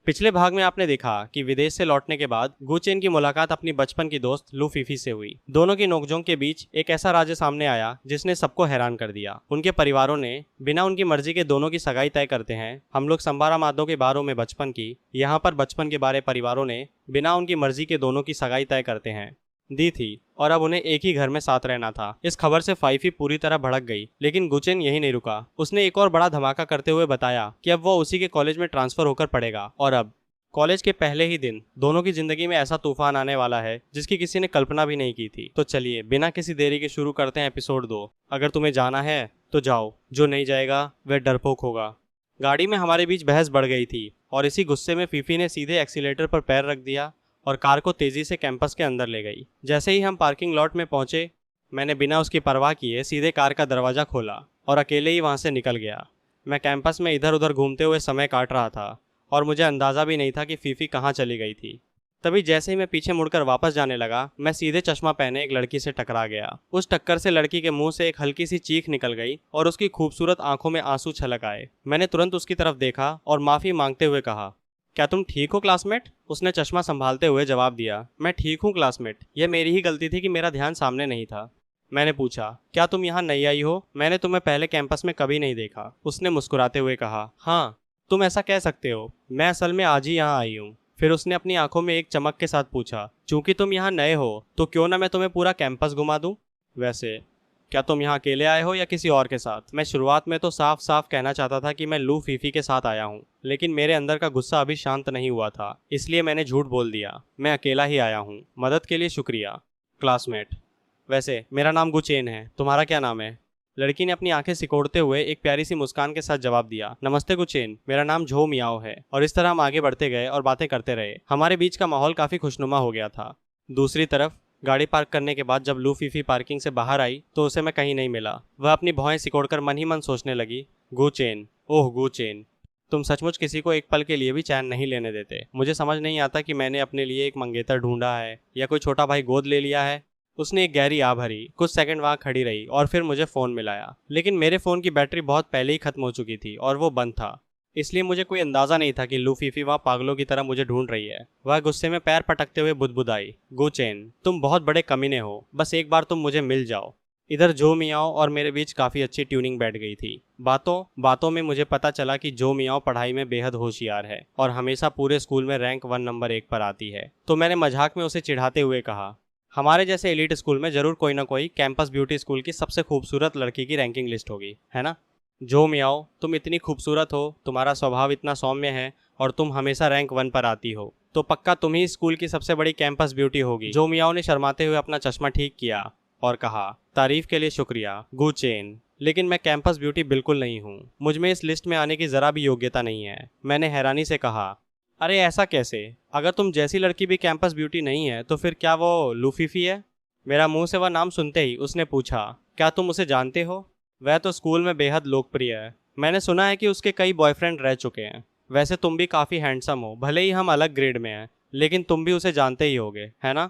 पिछले भाग में आपने देखा कि विदेश से लौटने के बाद गुचेन की मुलाकात अपनी बचपन की दोस्त लू फीफी से हुई। दोनों की नोकझोंक के बीच एक ऐसा राज्य सामने आया जिसने सबको हैरान कर दिया। उनके परिवारों ने बिना उनकी मर्जी के दोनों की सगाई तय करते हैं। हम लोग संबारा मादों के बारों में बचपन की, यहाँ पर बचपन के बारे परिवारों ने बिना उनकी मर्जी के दोनों की सगाई तय करते हैं दी थी और अब उन्हें एक ही घर में साथ रहना था। इस खबर से फाइफी पूरी तरह भड़क गई, लेकिन गुचेन यही नहीं रुका। उसने एक और बड़ा धमाका करते हुए बताया कि अब वो उसी के कॉलेज में ट्रांसफर होकर पढ़ेगा और अब कॉलेज के पहले ही दिन दोनों की जिंदगी में ऐसा तूफान आने वाला है जिसकी किसी ने कल्पना भी नहीं की थी। तो चलिए बिना किसी देरी के शुरू करते हैं एपिसोड 2। अगर तुम्हें जाना है तो जाओ, जो नहीं जाएगा वह डरपोक होगा। गाड़ी में हमारे बीच बहस बढ़ गई थी और इसी गुस्से में फीफी ने सीधे एक्सीलेटर पर पैर रख दिया और कार को तेजी से कैंपस के अंदर ले गई। जैसे ही हम पार्किंग लॉट में पहुंचे, मैंने बिना उसकी परवाह किए सीधे कार का दरवाजा खोला और अकेले ही वहां से निकल गया। मैं कैंपस में इधर उधर घूमते हुए समय काट रहा था और मुझे अंदाज़ा भी नहीं था कि फीफी कहाँ चली गई थी। तभी जैसे ही मैं पीछे मुड़कर वापस जाने लगा, मैं सीधे चश्मा पहने एक लड़की से टकरा गया। उस टक्कर से लड़की के मुंह से एक हल्की सी चीख निकल गई और उसकी खूबसूरत आंखों में आंसू छलक आए। मैंने तुरंत उसकी तरफ देखा और माफ़ी मांगते हुए कहा, क्या तुम ठीक हो क्लासमेट? उसने चश्मा संभालते हुए जवाब दिया, मैं ठीक हूँ क्लासमेट। यह मेरी ही गलती थी कि मेरा ध्यान सामने नहीं था। मैंने पूछा, क्या तुम यहाँ नई आई हो? मैंने तुम्हें पहले कैंपस में कभी नहीं देखा। उसने मुस्कुराते हुए कहा, हाँ तुम ऐसा कह सकते हो, मैं असल में आज ही यहाँ आई हूँ। फिर उसने अपनी आंखों में एक चमक के साथ पूछा, चूंकि तुम यहाँ नए हो तो क्यों ना मैं तुम्हें पूरा कैंपस घुमा दूँ? वैसे क्या तुम यहाँ अकेले आए हो या किसी और के साथ? मैं शुरुआत में तो साफ साफ कहना चाहता था कि मैं लू फीफी के साथ आया हूँ, लेकिन मेरे अंदर का गुस्सा अभी शांत नहीं हुआ था, इसलिए मैंने झूठ बोल दिया। मैं अकेला ही आया हूँ। मदद के लिए शुक्रिया क्लासमेट। वैसे मेरा नाम गुचेन है, तुम्हारा क्या नाम है? लड़की ने अपनी आंखें सिकोड़ते हुए एक प्यारी सी मुस्कान के साथ जवाब दिया, नमस्ते गुचेन, मेरा नाम झो मियाओ है। और इस तरह हम आगे बढ़ते गए और बातें करते रहे। हमारे बीच का माहौल काफी खुशनुमा हो गया था। दूसरी तरफ गाड़ी पार्क करने के बाद जब लू फीफी पार्किंग से बाहर आई तो उसे मैं कहीं नहीं मिला। वह अपनी भौहें सिकोड़कर मन ही मन सोचने लगी, गुचेन, ओह गुचेन, तुम सचमुच किसी को एक पल के लिए भी चैन नहीं लेने देते। मुझे समझ नहीं आता कि मैंने अपने लिए एक मंगेतर ढूंढा है या कोई छोटा भाई गोद ले लिया है। उसने एक गहरी आह भरी, कुछ सेकंड वहां खड़ी रही और फिर मुझे फ़ोन मिलाया, लेकिन मेरे फ़ोन की बैटरी बहुत पहले ही खत्म हो चुकी थी और वो बंद था। इसलिए मुझे कोई अंदाज़ा नहीं था कि लू फीफी वहाँ पागलों की तरह मुझे ढूंढ रही है। वह गुस्से में पैर पटकते हुए बुदबुदाई, गुचेन, तुम बहुत बड़े कमीने हो, बस एक बार तुम मुझे मिल जाओ। इधर जो मियाओ और मेरे बीच काफ़ी अच्छी ट्यूनिंग बैठ गई थी। बातों बातों में मुझे पता चला कि जो मियाओ पढ़ाई में बेहद होशियार है और हमेशा पूरे स्कूल में रैंक 1 नंबर 1 पर आती है। तो मैंने मजाक में उसे चिढ़ाते हुए कहा, हमारे जैसे एलीट स्कूल में जरूर कोई ना कोई कैंपस ब्यूटी स्कूल की सबसे खूबसूरत लड़की की रैंकिंग लिस्ट होगी, है ना? जो मियाओ, तुम इतनी खूबसूरत हो, तुम्हारा स्वभाव इतना सौम्य है और तुम हमेशा रैंक 1 पर आती हो, तो पक्का तुम ही स्कूल की सबसे बड़ी कैंपस ब्यूटी होगी। जो मियाओ ने शर्माते हुए अपना चश्मा ठीक किया और कहा, तारीफ के लिए शुक्रिया गुचेन, लेकिन मैं कैंपस ब्यूटी बिल्कुल नहीं हूँ। मुझ में इस लिस्ट में आने की जरा भी योग्यता नहीं है। मैंने हैरानी से कहा, अरे ऐसा कैसे? अगर तुम जैसी लड़की भी कैंपस ब्यूटी नहीं है तो फिर क्या वो लू फीफी है? मेरा मुंह से वह नाम सुनते ही उसने पूछा, क्या तुम उसे जानते हो? वह तो स्कूल में बेहद लोकप्रिय है। मैंने सुना है कि उसके कई बॉयफ्रेंड रह चुके हैं। वैसे तुम भी काफ़ी हैंडसम हो, भले ही हम अलग ग्रेड में हैं, लेकिन तुम भी उसे जानते ही होगे, है ना?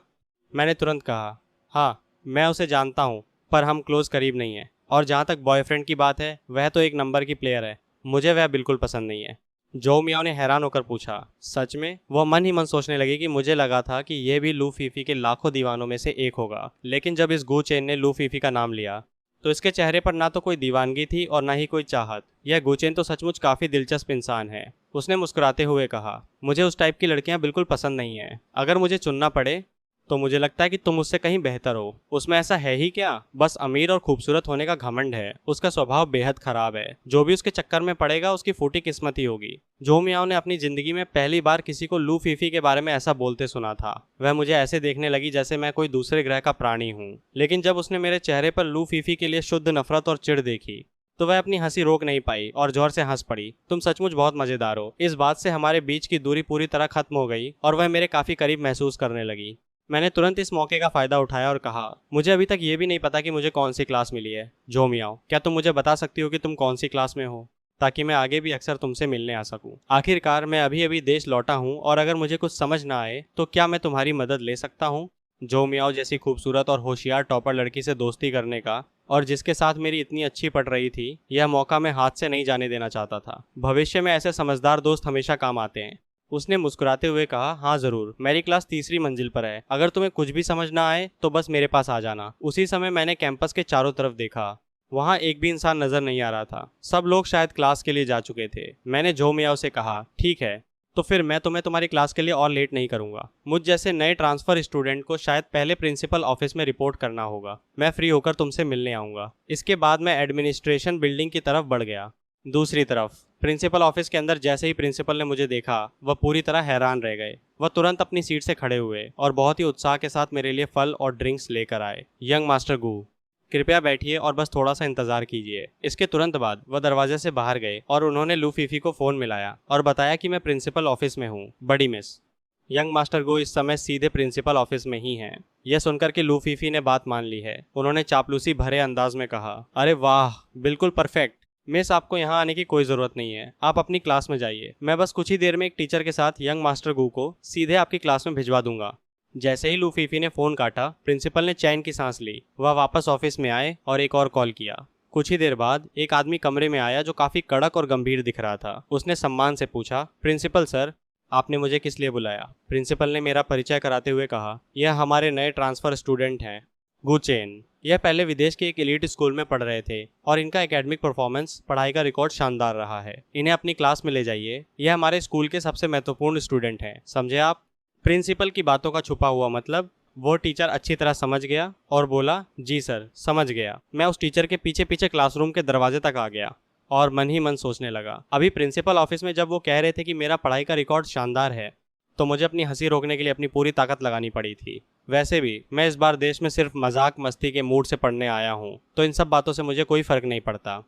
मैंने तुरंत कहा, हाँ मैं उसे जानता हूँ, पर हम क्लोज करीब नहीं हैं। और जहाँ तक बॉयफ्रेंड की बात है, वह तो एक नंबर की प्लेयर है, मुझे वह बिल्कुल पसंद नहीं है। जो मियाओ ने हैरान होकर पूछा, सच में? वह मन ही मन सोचने लगी कि मुझे लगा था कि यह भी लू फीफी के लाखों दीवानों में से एक होगा, लेकिन जब इस गुचेन ने लू फीफी का नाम लिया तो इसके चेहरे पर ना तो कोई दीवानगी थी और ना ही कोई चाहत। यह गुचेन तो सचमुच काफ़ी दिलचस्प इंसान है। उसने मुस्कुराते हुए कहा, मुझे उस टाइप की लड़कियां बिल्कुल पसंद नहीं है। अगर मुझे चुनना पड़े तो मुझे लगता है कि तुम उससे कहीं बेहतर हो। उसमें ऐसा है ही क्या? बस अमीर और खूबसूरत होने का घमंड है। उसका स्वभाव बेहद खराब है। जो भी उसके चक्कर में पड़ेगा उसकी फूटी किस्मत ही होगी। जो मियाओ ने अपनी जिंदगी में पहली बार किसी को लू फीफी के बारे में ऐसा बोलते सुना था। वह मुझे ऐसे देखने लगी जैसे मैं कोई दूसरे ग्रह का प्राणी हूँ। लेकिन जब उसने मेरे चेहरे पर लू फीफी के लिए शुद्ध नफरत और चिढ़ देखी तो वह अपनी हंसी रोक नहीं पाई और जोर से हंस पड़ी। तुम सचमुच बहुत मजेदार हो। इस बात से हमारे बीच की दूरी पूरी तरह खत्म हो गई और वह मेरे काफी करीब महसूस करने लगी। मैंने तुरंत इस मौके का फायदा उठाया और कहा, मुझे अभी तक ये भी नहीं पता कि मुझे कौन सी क्लास मिली है। जो मियाओ, क्या तुम मुझे बता सकती हो कि तुम कौन सी क्लास में हो, ताकि मैं आगे भी अक्सर तुमसे मिलने आ सकूं। आखिरकार मैं अभी अभी देश लौटा हूं और अगर मुझे कुछ समझ ना आए तो क्या मैं तुम्हारी मदद ले सकता हूं? जो मियाओ जैसी खूबसूरत और होशियार टॉपर लड़की से दोस्ती करने का और जिसके साथ मेरी इतनी अच्छी पड़ रही थी, यह मौका मैं हाथ से नहीं जाने देना चाहता था। भविष्य में ऐसे समझदार दोस्त हमेशा काम आते हैं। उसने मुस्कुराते हुए कहा, हाँ जरूर, मेरी क्लास तीसरी मंजिल पर है, अगर तुम्हें कुछ भी समझ ना आए तो बस मेरे पास आ जाना। उसी समय मैंने कैंपस के चारों तरफ देखा। वहाँ एक भी इंसान नजर नहीं आ रहा था। सब लोग शायद क्लास के लिए जा चुके थे। मैंने जो मियाओ से कहा, ठीक है, तो फिर मैं तुम्हें तुम्हारी क्लास के लिए और लेट नहीं करूंगा। मुझ जैसे नए ट्रांसफर स्टूडेंट को शायद पहले प्रिंसिपल ऑफिस में रिपोर्ट करना होगा। मैं फ्री होकर तुमसे मिलने आऊंगा। इसके बाद मैं एडमिनिस्ट्रेशन बिल्डिंग की तरफ बढ़ गया। दूसरी तरफ प्रिंसिपल ऑफिस के अंदर जैसे ही प्रिंसिपल ने मुझे देखा, वह पूरी तरह हैरान रह गए। वह तुरंत अपनी सीट से खड़े हुए और बहुत ही उत्साह के साथ मेरे लिए फल और ड्रिंक्स लेकर आए। यंग मास्टर गू, कृपया बैठिए और बस थोड़ा सा इंतजार कीजिए। इसके तुरंत बाद वह दरवाजे से बाहर गए और उन्होंने लू फीफी को फोन मिलाया और बताया कि मैं प्रिंसिपल ऑफिस में हूँ, बड़ी मिस। यंग मास्टर गो इस समय सीधे प्रिंसिपल ऑफिस में ही हैं। यह सुनकर कि लू फीफी ने बात मान ली है, उन्होंने चापलूसी भरे अंदाज में कहा, अरे वाह, बिल्कुल परफेक्ट। मिस, आपको यहाँ आने की कोई जरूरत नहीं है, आप अपनी क्लास में जाइए। मैं बस कुछ ही देर में एक टीचर के साथ यंग मास्टर गू को सीधे आपकी क्लास में भिजवा दूंगा। जैसे ही लू फीफी ने फोन काटा, प्रिंसिपल ने चैन की सांस ली। वह वापस ऑफिस में आए और एक और कॉल किया। कुछ ही देर बाद एक आदमी कमरे में आया जो काफी कड़क और गंभीर दिख रहा था। उसने सम्मान से पूछा, प्रिंसिपल सर, आपने मुझे किस लिए बुलाया? प्रिंसिपल ने मेरा परिचय कराते हुए कहा, यह हमारे नए ट्रांसफर स्टूडेंट हैं, गुचेन। यह पहले विदेश के एक एलीट स्कूल में पढ़ रहे थे और इनका एकेडमिक परफॉर्मेंस, पढ़ाई का रिकॉर्ड शानदार रहा है। इन्हें अपनी क्लास में ले जाइए। यह हमारे स्कूल के सबसे महत्वपूर्ण स्टूडेंट हैं, समझे आप? प्रिंसिपल की बातों का छुपा हुआ मतलब वो टीचर अच्छी तरह समझ गया और बोला, जी सर, समझ गया। मैं उस टीचर के पीछे पीछे क्लासरूम के दरवाजे तक आ गया और मन ही मन सोचने लगा। अभी प्रिंसिपल ऑफिस में जब वो कह रहे थे कि मेरा पढ़ाई का रिकॉर्ड शानदार है, तो मुझे अपनी हंसी रोकने के लिए अपनी पूरी ताकत लगानी पड़ी थी। वैसे भी मैं इस बार देश में सिर्फ मजाक मस्ती के मूड से पढ़ने आया हूँ, तो इन सब बातों से मुझे कोई फर्क नहीं पड़ता।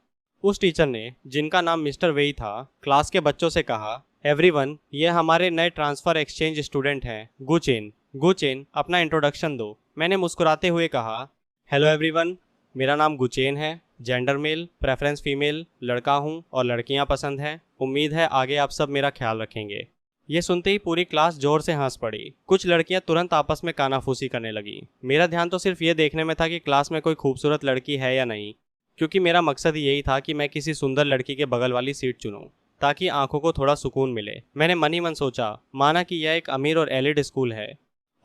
उस टीचर ने, जिनका नाम मिस्टर वेई था, क्लास के बच्चों से कहा, एवरीवन, ये हमारे नए ट्रांसफर एक्सचेंज स्टूडेंट हैं, गुचेन। गुचेन, अपना इंट्रोडक्शन दो। मैंने मुस्कुराते हुए कहा, हेलो एवरीवन, मेरा नाम गुचेन है, जेंडर मेल, प्रेफरेंस फीमेल, लड़का हूँ और लड़कियाँ पसंद हैं। उम्मीद है आगे आप सब मेरा ख्याल रखेंगे। ये सुनते ही पूरी क्लास जोर से हंस पड़ी। कुछ लड़कियां तुरंत आपस में कानाफूसी करने लगी। मेरा ध्यान तो सिर्फ ये देखने में था कि क्लास में कोई खूबसूरत लड़की है या नहीं, क्योंकि मेरा मकसद यही था कि मैं किसी सुंदर लड़की के बगल वाली सीट चुनूं ताकि आंखों को थोड़ा सुकून मिले। मैंने मन ही मन सोचा, माना कि यह एक अमीर और एलिड स्कूल है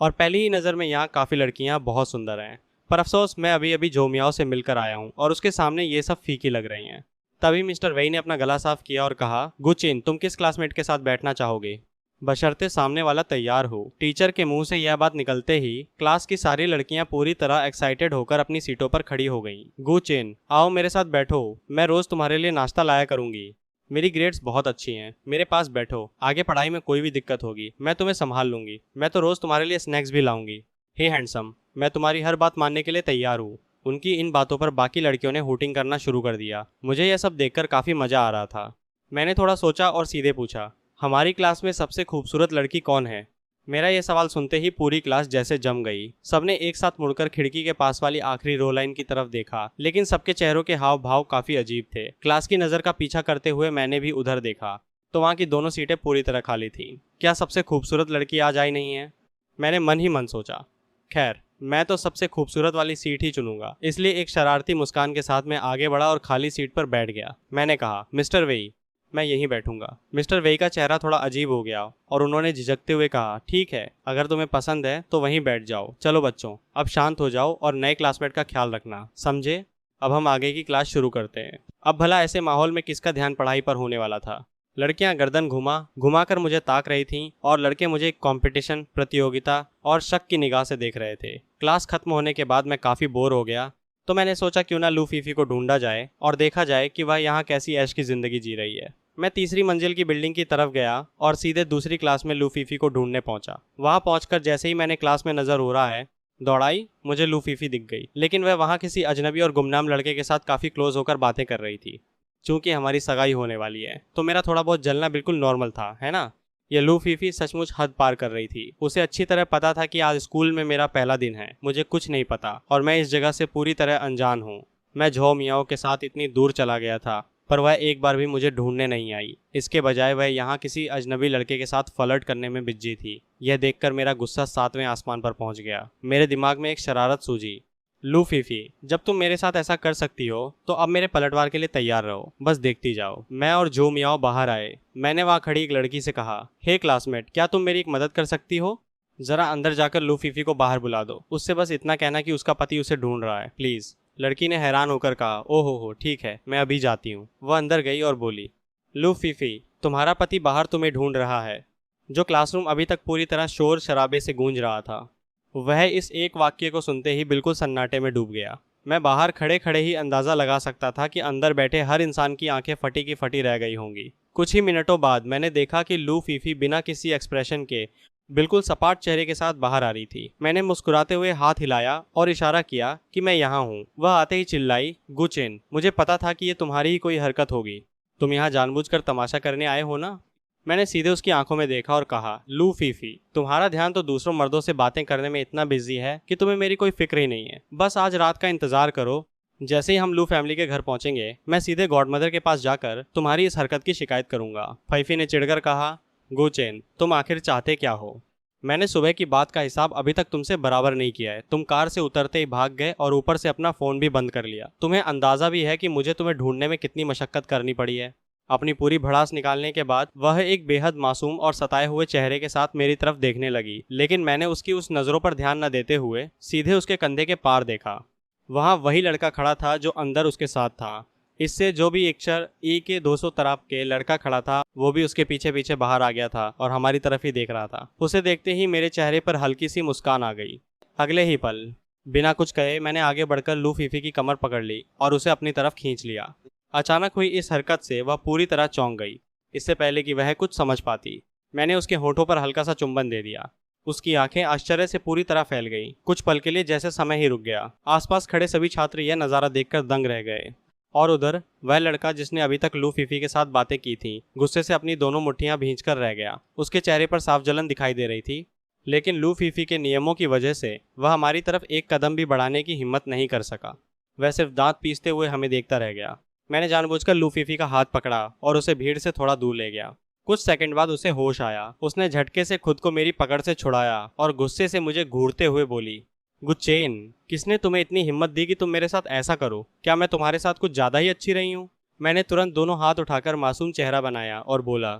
और पहली ही नज़र में यहाँ काफ़ी लड़कियाँ बहुत सुंदर हैं, पर अफसोस मैं अभी अभी जोमियाओं से मिलकर आया हूँ और उसके सामने ये सब फीकी लग रही हैं। तभी मिस्टर वेई ने अपना गला साफ किया और कहा, गुचेन, तुम किस क्लासमेट के साथ बैठना चाहोगे? बशर्ते सामने वाला तैयार हो। टीचर के मुंह से यह बात निकलते ही क्लास की सारी लड़कियां पूरी तरह एक्साइटेड होकर अपनी सीटों पर खड़ी हो गईं। गुचेन, आओ मेरे साथ बैठो, मैं रोज तुम्हारे लिए नाश्ता लाया करूंगी। मेरी ग्रेड्स बहुत अच्छी हैं, मेरे पास बैठो। आगे पढ़ाई में कोई भी दिक्कत होगी मैं तुम्हें संभाल लूंगी। मैं तो रोज तुम्हारे लिए स्नैक्स भी लाऊंगी। हे हैंडसम, मैं तुम्हारी हर बात मानने के लिए तैयार हूँ। उनकी इन बातों पर बाकी लड़कियों ने हूटिंग करना शुरू कर दिया। मुझे यह सब देखकर काफी मजा आ रहा था। मैंने थोड़ा सोचा और सीधे पूछा, हमारी क्लास में सबसे खूबसूरत लड़की कौन है? मेरा यह सवाल सुनते ही पूरी क्लास जैसे जम गई। सबने एक साथ मुड़कर खिड़की के पास वाली आखिरी रो लाइन की तरफ देखा, लेकिन सबके चेहरों के हाव भाव काफी अजीब थे। क्लास की नजर का पीछा करते हुए मैंने भी उधर देखा तो वहाँ की दोनों सीटें पूरी तरह खाली थीं। क्या सबसे खूबसूरत लड़की आज आई नहीं है? मैंने मन ही मन सोचा। खैर, मैं तो सबसे खूबसूरत वाली सीट ही चुनूंगा। इसलिए एक शरारती मुस्कान के साथ मैं आगे बढ़ा और खाली सीट पर बैठ गया। मैंने कहा, मिस्टर वेई, मैं यहीं बैठूंगा। मिस्टर वेई का चेहरा थोड़ा अजीब हो गया और उन्होंने झिझकते हुए कहा, ठीक है, अगर तुम्हें पसंद है तो वहीं बैठ जाओ। चलो बच्चों, अब शांत हो जाओ और नए क्लासमेट का ख्याल रखना, समझे? अब हम आगे की क्लास शुरू करते हैं। अब भला ऐसे माहौल में किसका ध्यान पढ़ाई पर होने वाला था? लड़कियां गर्दन घुमा कर मुझे ताक रही थीं और लड़के मुझे कंपटीशन, प्रतियोगिता और शक की निगाह से देख रहे थे। क्लास खत्म होने के बाद मैं काफ़ी बोर हो गया, तो मैंने सोचा क्यों ना लू फीफी को ढूंढा जाए और देखा जाए कि वह यहाँ कैसी ऐश की ज़िंदगी जी रही है। मैं तीसरी मंजिल की बिल्डिंग की तरफ गया और सीधे दूसरी क्लास में लू फीफी को ढूंढने पहुंचा। वहां पहुंचकर जैसे ही मैंने क्लास में नजर हो रहा है दौड़ाई, मुझे लू फीफी दिख गई, लेकिन वह वहां किसी अजनबी और गुमनाम लड़के के साथ काफ़ी क्लोज होकर बातें कर रही थी। चूंकि हमारी सगाई होने वाली है तो मेरा थोड़ा बहुत जलना बिल्कुल नॉर्मल था, है ना? ये लू फीफी सचमुच हद पार कर रही थी। उसे अच्छी तरह पता था कि आज स्कूल में मेरा पहला दिन है, मुझे कुछ नहीं पता और मैं इस जगह से पूरी तरह अनजान हूँ। मैं झो मियाओं के साथ इतनी दूर चला गया था, पर वह एक बार भी मुझे ढूंढने नहीं आई। इसके बजाय वह यहाँ किसी अजनबी लड़के के साथ फ्लर्ट करने में बिजी थी। यह देखकर मेरा गुस्सा 7वें आसमान पर पहुँच गया। मेरे दिमाग में एक शरारत सूझी। लू फीफी, जब तुम मेरे साथ ऐसा कर सकती हो तो अब मेरे पलटवार के लिए तैयार रहो, बस देखती जाओ। मैं और जो मियाओ बाहर आए। मैंने वहां खड़ी एक लड़की से कहा, हे क्लासमेट, क्या तुम मेरी एक मदद कर सकती हो? जरा अंदर जाकर लू फीफी को बाहर बुला दो, उससे बस इतना कहना कि उसका पति उसे ढूंढ रहा है, प्लीज। लड़की ने हैरान होकर कहा, ओहो हो, ठीक है, मैं अभी जाती हूँ। वह अंदर गई और बोली, लू फीफी, तुम्हारा पति बाहर तुम्हें ढूंढ रहा है। जो क्लासरूम अभी तक पूरी तरह शोर शराबे से गूंज रहा था, वह इस एक वाक्य को सुनते ही बिल्कुल सन्नाटे में डूब गया। मैं बाहर खड़े खड़े ही अंदाजा लगा सकता था कि अंदर बैठे हर इंसान की आंखें फटी की फटी रह गई होंगी। कुछ ही मिनटों बाद मैंने देखा कि लू फीफी बिना किसी एक्सप्रेशन के बिल्कुल सपाट चेहरे के साथ बाहर आ रही थी। मैंने मुस्कुराते हुए हाथ हिलाया और इशारा किया कि मैं यहाँ हूँ। वह आते ही चिल्लाई, गुचेन, मुझे पता था कि ये तुम्हारी ही कोई हरकत होगी। तुम यहाँ जानबूझकर तमाशा करने आए हो ना? मैंने सीधे उसकी आंखों में देखा और कहा, लू फीफी, तुम्हारा ध्यान तो दूसरों मर्दों से बातें करने में इतना बिजी है कि तुम्हें मेरी कोई फिक्र ही नहीं है। बस आज रात का इंतजार करो। जैसे ही हम लू फैमिली के घर पहुंचेंगे, मैं सीधे गॉडमदर के पास जाकर तुम्हारी इस हरकत की शिकायत करूंगा। फैफी ने चिढ़कर कहा, गुचेन, तुम आखिर चाहते क्या हो? मैंने सुबह की बात का हिसाब अभी तक तुमसे बराबर नहीं किया है। तुम कार से उतरते ही भाग गए और ऊपर से अपना फोन भी बंद कर लिया। तुम्हें अंदाजा भी है कि मुझे तुम्हें ढूंढने में कितनी मशक्कत करनी पड़ी है। अपनी पूरी भड़ास निकालने के बाद वह एक बेहद मासूम और सताए हुए चेहरे के साथ मेरी तरफ देखने लगी, लेकिन मैंने उसकी उस नजरों पर ध्यान न देते हुए सीधे उसके कंधे के पार देखा। वहां वही लड़का खड़ा था जो अंदर उसके साथ था। इससे जो भी अक्षर ई के 200 तरफ के लड़का खड़ा था, वो भी उसके पीछे पीछे बाहर आ गया था और हमारी तरफ ही देख रहा था। उसे देखते ही मेरे चेहरे पर हल्की सी मुस्कान आ गई। अगले ही पल बिना कुछ कहे मैंने आगे बढ़कर लू फीफी की कमर पकड़ ली और उसे अपनी तरफ खींच लिया। अचानक हुई इस हरकत से वह पूरी तरह चौंक गई, इससे पहले कि वह कुछ समझ पाती। मैंने उसके होठों पर हल्का सा चुंबन दे दिया। उसकी आंखें आश्चर्य से पूरी तरह फैल गईं। कुछ पल के लिए जैसे समय ही रुक गया। आसपास खड़े सभी छात्र यह नज़ारा देखकर दंग रह गए। और उधर वह लड़का जिसने अभी तक लू फीफी के साथ बातें की थी, गुस्से से अपनी दोनों मुट्ठियां भींचकर रह गया। उसके चेहरे पर साफ जलन दिखाई दे रही थी, लेकिन लू फीफी के नियमों की वजह से वह हमारी तरफ एक कदम भी बढ़ाने की हिम्मत नहीं कर सका। वह सिर्फ दांत पीसते हुए हमें देखता रह गया। मैंने जानबूझकर लू फीफी का हाथ पकड़ा और उसे भीड़ से थोड़ा दूर ले गया। कुछ सेकंड बाद उसे होश आया। उसने झटके से खुद को मेरी पकड़ से छुड़ाया और गुस्से से मुझे घूरते हुए बोली, गुचेन, किसने तुम्हें इतनी हिम्मत दी कि तुम मेरे साथ ऐसा करो? क्या मैं तुम्हारे साथ कुछ ज्यादा ही अच्छी रही हूँ? मैंने तुरंत दोनों हाथ उठाकर मासूम चेहरा बनाया और बोला,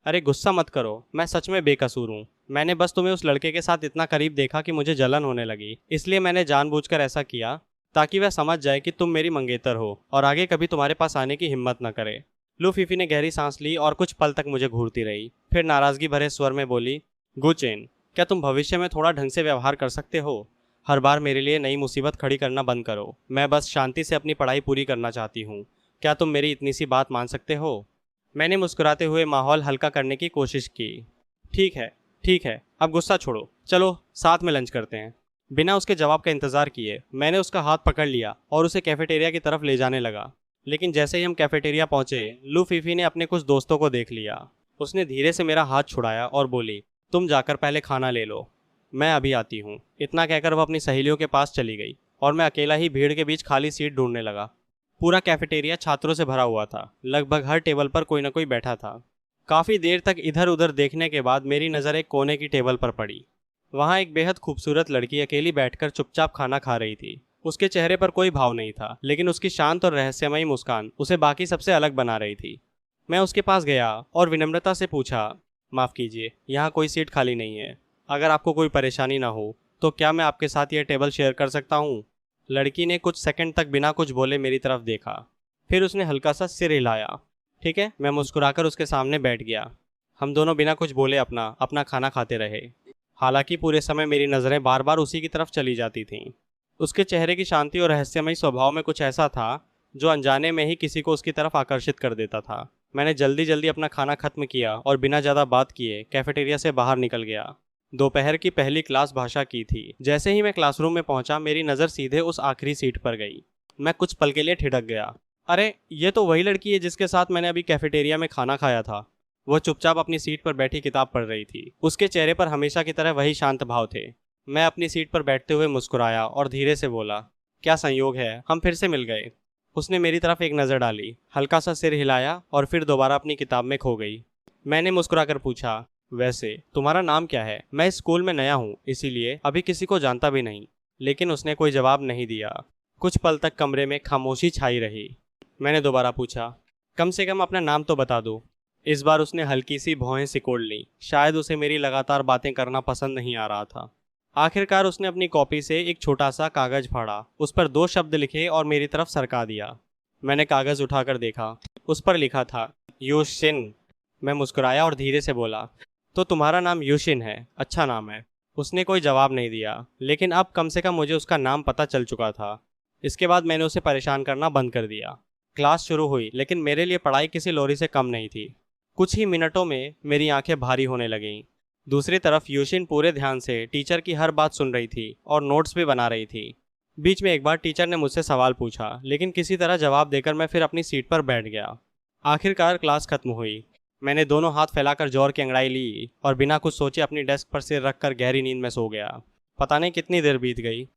अरे गुस्सा मत करो, मैं सच में बेकसूर हूँ। मैंने बस तुम्हें उस लड़के के साथ इतना करीब देखा कि मुझे जलन होने लगी, इसलिए मैंने जानबूझकर ऐसा किया ताकि वह समझ जाए कि तुम मेरी मंगेतर हो और आगे कभी तुम्हारे पास आने की हिम्मत न करे। लू फीफी ने गहरी सांस ली और कुछ पल तक मुझे घूरती रही, फिर नाराजगी भरे स्वर में बोली, गुचेन, क्या तुम भविष्य में थोड़ा ढंग से व्यवहार कर सकते हो? हर बार मेरे लिए नई मुसीबत खड़ी करना बंद करो। मैं बस शांति से अपनी पढ़ाई पूरी करना चाहती हूँ। क्या तुम मेरी इतनी सी बात मान सकते हो? मैंने मुस्कुराते हुए माहौल हल्का करने की कोशिश की। ठीक है, अब गुस्सा छोड़ो, चलो साथ में लंच करते हैं। बिना उसके जवाब का इंतजार किए मैंने उसका हाथ पकड़ लिया और उसे कैफेटेरिया की तरफ ले जाने लगा। लेकिन जैसे ही हम कैफेटेरिया पहुंचे, लू फीफी ने अपने कुछ दोस्तों को देख लिया। उसने धीरे से मेरा हाथ छुड़ाया और बोली, तुम जाकर पहले खाना ले लो, मैं अभी आती हूँ। इतना कहकर वह अपनी सहेलियों के पास चली गई और मैं अकेला ही भीड़ के बीच खाली सीट ढूंढने लगा। पूरा कैफेटेरिया छात्रों से भरा हुआ था। लगभग हर टेबल पर कोई न कोई बैठा था। काफ़ी देर तक इधर उधर देखने के बाद मेरी नज़र एक कोने की टेबल पर पड़ी। वहाँ एक बेहद खूबसूरत लड़की अकेली बैठकर चुपचाप खाना खा रही थी। उसके चेहरे पर कोई भाव नहीं था, लेकिन उसकी शांत और रहस्यमयी मुस्कान उसे बाकी सबसे अलग बना रही थी। मैं उसके पास गया और विनम्रता से पूछा, माफ़ कीजिए, यहाँ कोई सीट खाली नहीं है। अगर आपको कोई परेशानी ना हो तो क्या मैं आपके साथ यह टेबल शेयर कर सकता हूँ? लड़की ने कुछ सेकंड तक बिना कुछ बोले मेरी तरफ देखा, फिर उसने हल्का सा सिर हिलाया। ठीक है, मैं मुस्कुराकर उसके सामने बैठ गया। हम दोनों बिना कुछ बोले अपना अपना खाना खाते रहे। हालांकि पूरे समय मेरी नज़रें बार बार उसी की तरफ चली जाती थीं। उसके चेहरे की शांति और रहस्यमयी स्वभाव में कुछ ऐसा था जो अनजाने में ही किसी को उसकी तरफ आकर्षित कर देता था। मैंने जल्दी जल्दी अपना खाना खत्म किया और बिना ज़्यादा बात किए कैफेटेरिया से बाहर निकल गया। दोपहर की पहली क्लास भाषा की थी। जैसे ही मैं क्लासरूम में पहुंचा, मेरी नज़र सीधे उस आखिरी सीट पर गई। मैं कुछ पल के लिए ठिठक गया। अरे, ये तो वही लड़की है जिसके साथ मैंने अभी कैफेटेरिया में खाना खाया था। वह चुपचाप अपनी सीट पर बैठी किताब पढ़ रही थी। उसके चेहरे पर हमेशा की तरह वही शांत भाव थे। मैं अपनी सीट पर बैठते हुए मुस्कुराया और धीरे से बोला, क्या संयोग है, हम फिर से मिल गए। उसने मेरी तरफ एक नज़र डाली, हल्का सा सिर हिलाया और फिर दोबारा अपनी किताब में खो गई। मैंने मुस्कुराकर पूछा, वैसे तुम्हारा नाम क्या है? मैं इस स्कूल में नया हूँ, इसीलिए अभी किसी को जानता भी नहीं। लेकिन उसने कोई जवाब नहीं दिया। कुछ पल तक कमरे में खामोशी छाई रही। मैंने दोबारा पूछा, कम से कम अपना नाम तो बता दो। इस बार उसने हल्की सी भौहें सिकोड़ ली। शायद उसे मेरी लगातार बातें करना पसंद नहीं आ रहा था। आखिरकार उसने अपनी कॉपी से एक छोटा सा कागज फाड़ा, उस पर 2 शब्द लिखे और मेरी तरफ सरका दिया। मैंने कागज उठाकर देखा। उस पर लिखा था, यूशिन। मैं मुस्कुराया और धीरे से बोला, तो तुम्हारा नाम यूशिन है, अच्छा नाम है। उसने कोई जवाब नहीं दिया, लेकिन अब कम से कम मुझे उसका नाम पता चल चुका था। इसके बाद मैंने उसे परेशान करना बंद कर दिया। क्लास शुरू हुई, लेकिन मेरे लिए पढ़ाई किसी लोरी से कम नहीं थी। कुछ ही मिनटों में मेरी आंखें भारी होने लगीं। दूसरी तरफ यूशिन पूरे ध्यान से टीचर की हर बात सुन रही थी और नोट्स भी बना रही थी। बीच में एक बार टीचर ने मुझसे सवाल पूछा, लेकिन किसी तरह जवाब देकर मैं फिर अपनी सीट पर बैठ गया। आखिरकार क्लास खत्म हुई। मैंने दोनों हाथ फैलाकर जोर की अंगड़ाई ली और बिना कुछ सोचे अपनी डेस्क पर सिर रखकर गहरी नींद में सो गया। पता नहीं कितनी देर बीत गई।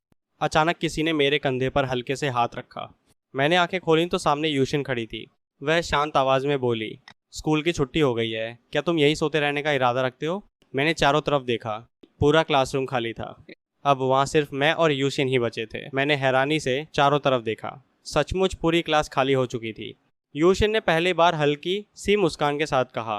अचानक किसी ने मेरे कंधे पर हल्के से हाथ रखा। मैंने आंखें खोली तो सामने यूशिन खड़ी थी। वह शांत आवाज में बोली, स्कूल की छुट्टी हो गई है, क्या तुम यही सोते रहने का इरादा रखते हो? मैंने चारों तरफ देखा। पूरा क्लासरूम खाली था। अब वहाँ सिर्फ मैं और यूशिन ही बचे थे। मैंने हैरानी से चारों तरफ देखा। सचमुच पूरी क्लास खाली हो चुकी थी। यूशिन ने पहली बार हल्की सी मुस्कान के साथ कहा,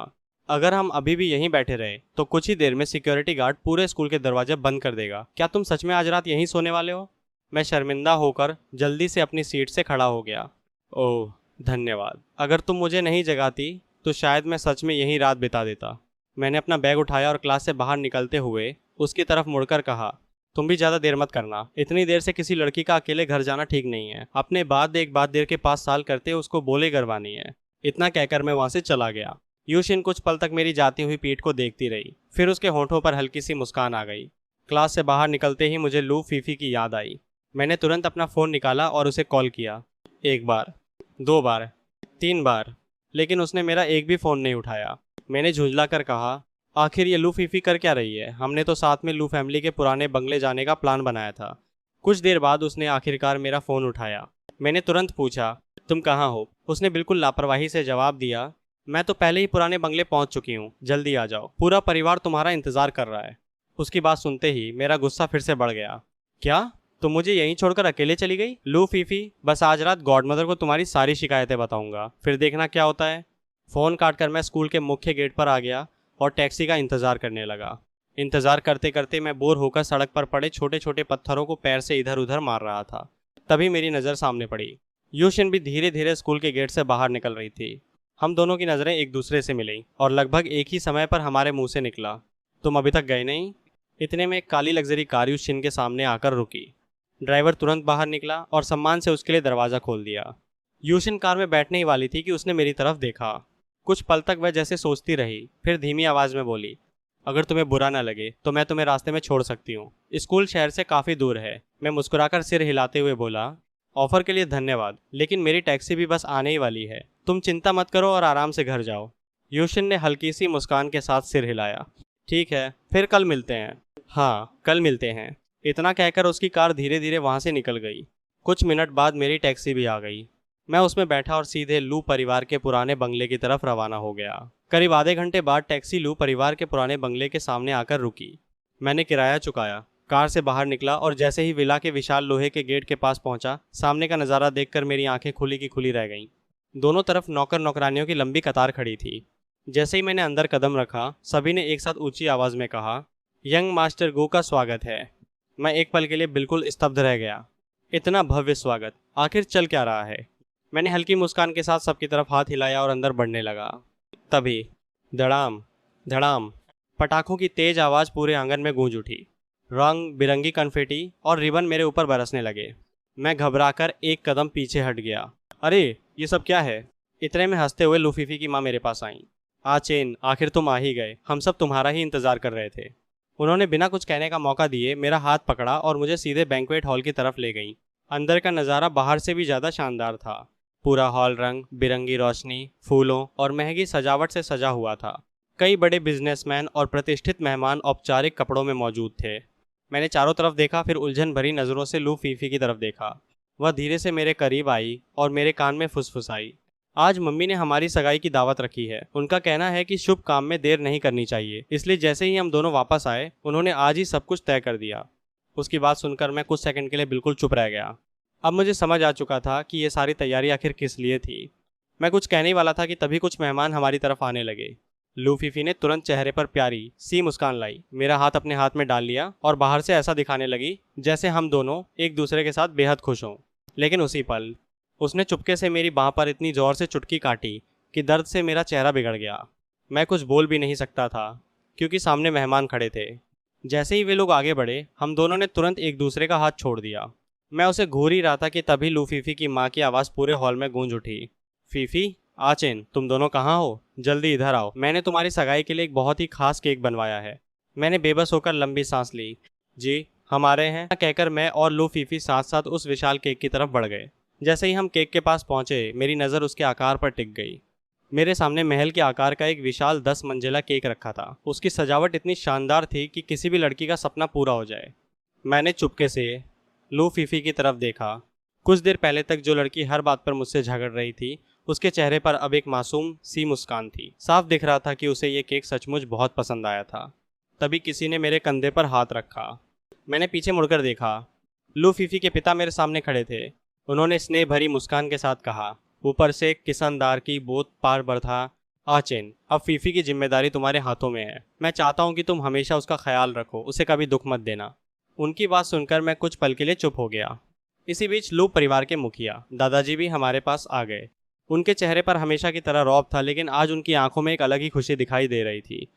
अगर हम अभी भी यहीं बैठे रहे तो कुछ ही देर में सिक्योरिटी गार्ड पूरे स्कूल के दरवाजे बंद कर देगा। क्या तुम सच में आज रात यहीं सोने वाले हो? मैं शर्मिंदा होकर जल्दी से अपनी सीट से खड़ा हो गया। ओह धन्यवाद। अगर तुम मुझे नहीं जगाती तो शायद मैं सच में यहीं रात बिता देता। मैंने अपना बैग उठाया और क्लास से बाहर निकलते हुए उसकी तरफ मुड़कर कहा, तुम भी ज़्यादा देर मत करना। इतनी देर से किसी लड़की का अकेले घर जाना ठीक नहीं है। अपने बाद एक बात देर के 5 साल करते उसको बोले करवानी है। इतना कहकर मैं वहाँ से चला गया। यूशिन कुछ पल तक मेरी जाती हुई पीठ को देखती रही, फिर उसके होठों पर हल्की सी मुस्कान आ गई। क्लास से बाहर निकलते ही मुझे लू फीफी की याद आई। मैंने तुरंत अपना फ़ोन निकाला और उसे कॉल किया। 1 बार, 2 बार, 3 बार, लेकिन उसने मेरा एक भी फ़ोन नहीं उठाया। मैंने झुंझला कर कहा, आखिर ये लू फीफी कर क्या रही है? हमने तो साथ में लू फैमिली के पुराने बंगले जाने का प्लान बनाया था। कुछ देर बाद उसने आखिरकार मेरा फ़ोन उठाया। मैंने तुरंत पूछा, तुम कहाँ हो? उसने बिल्कुल लापरवाही से जवाब दिया, मैं तो पहले ही पुराने बंगले पहुँच चुकी हूँ, जल्दी आ जाओ, पूरा परिवार तुम्हारा इंतज़ार कर रहा है। उसकी बात सुनते ही मेरा गुस्सा फिर से बढ़ गया। क्या तुम मुझे यहीं छोड़कर अकेले चली गई? लू फीफी, बस आज रात गॉडमदर को तुम्हारी सारी शिकायतें बताऊंगा, फिर देखना क्या होता है। फ़ोन काटकर मैं स्कूल के मुख्य गेट पर आ गया और टैक्सी का इंतज़ार करने लगा। इंतज़ार करते करते मैं बोर होकर सड़क पर पड़े छोटे छोटे पत्थरों को पैर से इधर उधर मार रहा था। तभी मेरी नज़र सामने पड़ी। यूशिन भी धीरे धीरे स्कूल के गेट से बाहर निकल रही थी। हम दोनों की नज़रें एक दूसरे से मिलीं और लगभग एक ही समय पर हमारे मुंह से निकला, तुम अभी तक गए नहीं? इतने में एक काली लग्जरी कार यूशिन के सामने आकर रुकी। ड्राइवर तुरंत बाहर निकला और सम्मान से उसके लिए दरवाज़ा खोल दिया। यूशिन कार में बैठने ही वाली थी कि उसने मेरी तरफ देखा। कुछ पल तक वह जैसे सोचती रही, फिर धीमी आवाज़ में बोली, अगर तुम्हें बुरा ना लगे तो मैं तुम्हें रास्ते में छोड़ सकती हूँ। स्कूल शहर से काफ़ी दूर है। मैं मुस्कुराकर सिर हिलाते हुए बोला, ऑफ़र के लिए धन्यवाद, लेकिन मेरी टैक्सी भी बस आने ही वाली है। तुम चिंता मत करो और आराम से घर जाओ। यूशिन ने हल्की सी मुस्कान के साथ सिर हिलाया। ठीक है, फिर कल मिलते हैं। हाँ, कल मिलते हैं। इतना कहकर उसकी कार धीरे धीरे वहाँ से निकल गई। कुछ मिनट बाद मेरी टैक्सी भी आ गई। मैं उसमें बैठा और सीधे लू परिवार के पुराने बंगले की तरफ रवाना हो गया। करीब आधे घंटे बाद टैक्सी लू परिवार के पुराने बंगले के सामने आकर रुकी। मैंने किराया चुकाया, कार से बाहर निकला और जैसे ही विला के विशाल लोहे के गेट के पास पहुंचा, सामने का नज़ारा देखकर मेरी आंखें खुली की खुली रह गईं। दोनों तरफ नौकर नौकरानियों की लंबी कतार खड़ी थी। जैसे ही मैंने अंदर कदम रखा, सभी ने एक साथ ऊंची आवाज़ में कहा, यंग मास्टर गो का स्वागत है। मैं एक पल के लिए बिल्कुल स्तब्ध रह गया। इतना भव्य स्वागत, आखिर चल क्या रहा है? मैंने हल्की मुस्कान के साथ सबकी तरफ हाथ हिलाया और अंदर बढ़ने लगा। तभी धड़ाम धड़ाम पटाखों की तेज आवाज़ पूरे आंगन में गूंज उठी। रंग बिरंगी कन्फेटी और रिबन मेरे ऊपर बरसने लगे। मैं घबराकर एक कदम पीछे हट गया। अरे ये सब क्या है? इतने में हंसते हुए लूफीफी की माँ मेरे पास आई। चेन, आखिर तुम आ ही गए, हम सब तुम्हारा ही इंतज़ार कर रहे थे। उन्होंने बिना कुछ कहने का मौका दिए मेरा हाथ पकड़ा और मुझे सीधे बैंक्वेट हॉल की तरफ ले गई। अंदर का नज़ारा बाहर से भी ज़्यादा शानदार था। पूरा हॉल रंग बिरंगी रोशनी, फूलों और महंगी सजावट से सजा हुआ था। कई बड़े बिजनेसमैन और प्रतिष्ठित मेहमान औपचारिक कपड़ों में मौजूद थे। मैंने चारों तरफ देखा, फिर उलझन भरी नज़रों से लू फीफी की तरफ देखा। वह धीरे से मेरे करीब आई और मेरे कान में फुसफुसाई, आज मम्मी ने हमारी सगाई की दावत रखी है। उनका कहना है कि शुभ काम में देर नहीं करनी चाहिए, इसलिए जैसे ही हम दोनों वापस आए, उन्होंने आज ही सब कुछ तय कर दिया। उसकी बात सुनकर मैं कुछ सेकंड के लिए बिल्कुल चुप रह गया। अब मुझे समझ आ चुका था कि ये सारी तैयारी आखिर किस लिए थी। मैं कुछ कहने ही वाला था कि तभी कुछ मेहमान हमारी तरफ आने लगे। लू फीफी ने तुरंत चेहरे पर प्यारी सी मुस्कान लाई, मेरा हाथ अपने हाथ में डाल लिया और बाहर से ऐसा दिखाने लगी जैसे हम दोनों एक दूसरे के साथ बेहद खुश हों। लेकिन उसी पल उसने चुपके से मेरी बाह पर इतनी जोर से चुटकी काटी कि दर्द से मेरा चेहरा बिगड़ गया। मैं कुछ बोल भी नहीं सकता था क्योंकि सामने मेहमान खड़े थे। जैसे ही वे लोग आगे बढ़े, हम दोनों ने तुरंत एक दूसरे का हाथ छोड़ दिया। मैं उसे घूर ही रहा था कि तभी लू फीफी की माँ की आवाज़ पूरे हॉल में गूंज उठी। फीफी, आचेन, तुम दोनों कहाँ हो? जल्दी इधर आओ, मैंने तुम्हारी सगाई के लिए एक बहुत ही खास केक बनवाया है। मैंने बेबस होकर लंबी सांस ली। जी, हम आ रहे हैं, कहकर मैं और लू फीफी साथ साथ उस विशाल केक की तरफ बढ़ गए। जैसे ही हम केक के पास पहुंचे, मेरी नज़र उसके आकार पर टिक गई। मेरे सामने महल के आकार का एक विशाल 10 मंजिला केक रखा था। उसकी सजावट इतनी शानदार थी कि किसी भी लड़की का सपना पूरा हो जाए। मैंने चुपके से लू फीफी की तरफ देखा। कुछ देर पहले तक जो लड़की हर बात पर मुझसे झगड़ रही थी, उसके चेहरे पर अब एक मासूम सी मुस्कान थी। साफ दिख रहा था कि उसे ये केक सचमुच बहुत पसंद आया था। तभी किसी ने मेरे कंधे पर हाथ रखा। मैंने पीछे मुड़कर देखा। लू फीफी के पिता मेरे सामने खड़े थे। उन्होंने स्नेह भरी मुस्कान के साथ कहा, ऊपर से किसनदार की बोत पार बरथा, आचेन, अब फीफी की जिम्मेदारी तुम्हारे हाथों में है। मैं चाहता हूँ कि तुम हमेशा उसका ख्याल रखो, उसे कभी दुख मत देना। उनकी बात सुनकर मैं कुछ पल के लिए चुप हो गया। इसी बीच लू परिवार के मुखिया दादाजी भी हमारे पास आ गए। उनके चेहरे पर हमेशा की तरह रौब था, लेकिन आज उनकी आंखों में एक अलग ही खुशी दिखाई दे रही थी।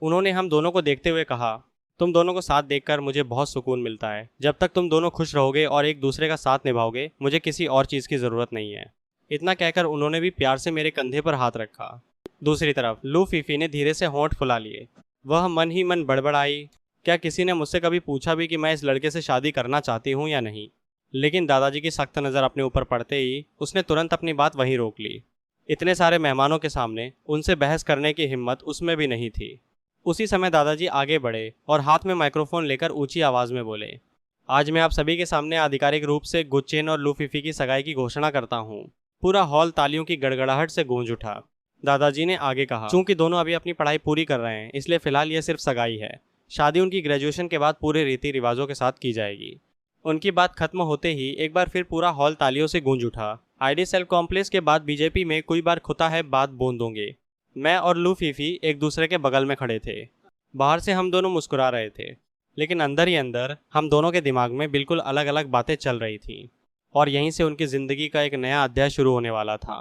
उन्होंने हम दोनों को देखते हुए कहा, तुम दोनों को साथ देखकर मुझे बहुत सुकून मिलता है। जब तक तुम दोनों खुश रहोगे और एक दूसरे का साथ निभाओगे, मुझे किसी और चीज़ की ज़रूरत नहीं है। इतना कहकर उन्होंने भी प्यार से मेरे कंधे पर हाथ रखा। दूसरी तरफ लू फीफी ने धीरे से होंठ फुला लिए। वह मन ही मन बड़बड़ाई, क्या किसी ने मुझसे कभी पूछा भी कि मैं इस लड़के से शादी करना चाहती हूँ या नहीं? लेकिन दादाजी की सख्त नज़र अपने ऊपर पड़ते ही उसने तुरंत अपनी बात वहीं रोक ली। इतने सारे मेहमानों के सामने उनसे बहस करने की हिम्मत उसमें भी नहीं थी। उसी समय दादाजी आगे बढ़े और हाथ में माइक्रोफोन लेकर ऊंची आवाज़ में बोले, आज मैं आप सभी के सामने आधिकारिक रूप से गुचेन और लू फीफी की सगाई की घोषणा करता हूँ। पूरा हॉल तालियों की गड़गड़ाहट से गूंज उठा। दादाजी ने आगे कहा, चूंकि दोनों अभी अपनी पढ़ाई पूरी कर रहे हैं, इसलिए फिलहाल यह सिर्फ सगाई है। शादी उनकी ग्रेजुएशन के बाद पूरे रीति रिवाजों के साथ की जाएगी। उनकी बात खत्म होते ही एक बार फिर पूरा हॉल तालियों से गूंज उठा। आईडी सेल कॉम्प्लेक्स के बाद बीजेपी में कोई बार खुता है बात बूंदोंगे। मैं और लू फीफी एक दूसरे के बगल में खड़े थे। बाहर से हम दोनों मुस्कुरा रहे थे, लेकिन अंदर ही अंदर हम दोनों के दिमाग में बिल्कुल अलग अलग बातें चल रही थीं। और यहीं से उनकी ज़िंदगी का एक नया अध्याय शुरू होने वाला था।